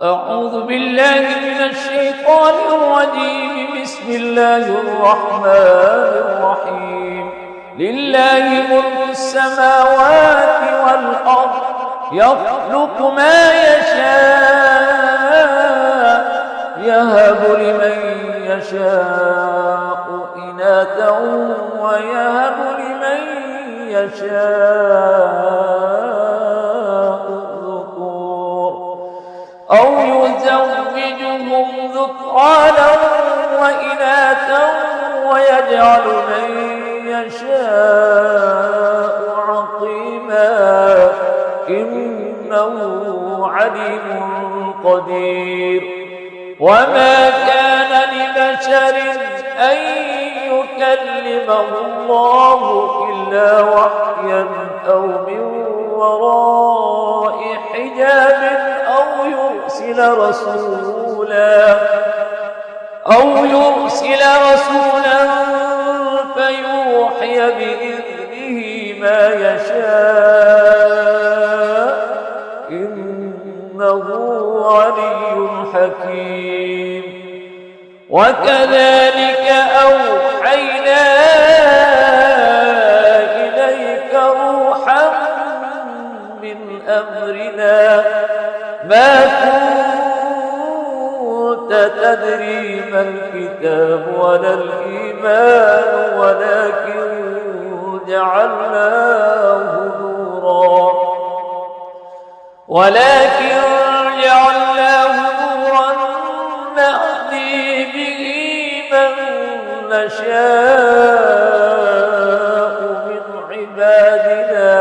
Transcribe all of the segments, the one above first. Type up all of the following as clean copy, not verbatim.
أعوذ بالله من الشيطان الرجيم. بسم الله الرحمن الرحيم. لله ملك السماوات والأرض يخلق ما يشاء يهب لمن يشاء إناثا ويهب لمن يشاء الذكور أو يزوجهم ذكرانا وإناثا ويجعل من يشاء عقيما إنه عليم قدير. وما كان لبشر أن يكلمه الله إلا وحيا أو من وراء حجاب أو يرسل رسولا فيوحي بإذنه ما يشاء إنه علي حكيم. وكذلك أوحينا إليك روحا من أمرنا ما كنت تدري ما الكتاب ولا الإيمان ولكن جعلناه نورا نهدي به من نشاء من عبادنا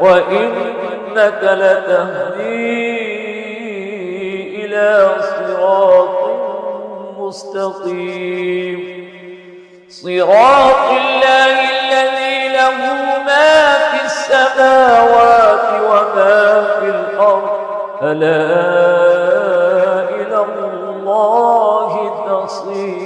وإنك لتهدي إلى صراط مستقيم. صراط الله الذي له ما في السماوات وما في الأرض ألا إلى الله تصير.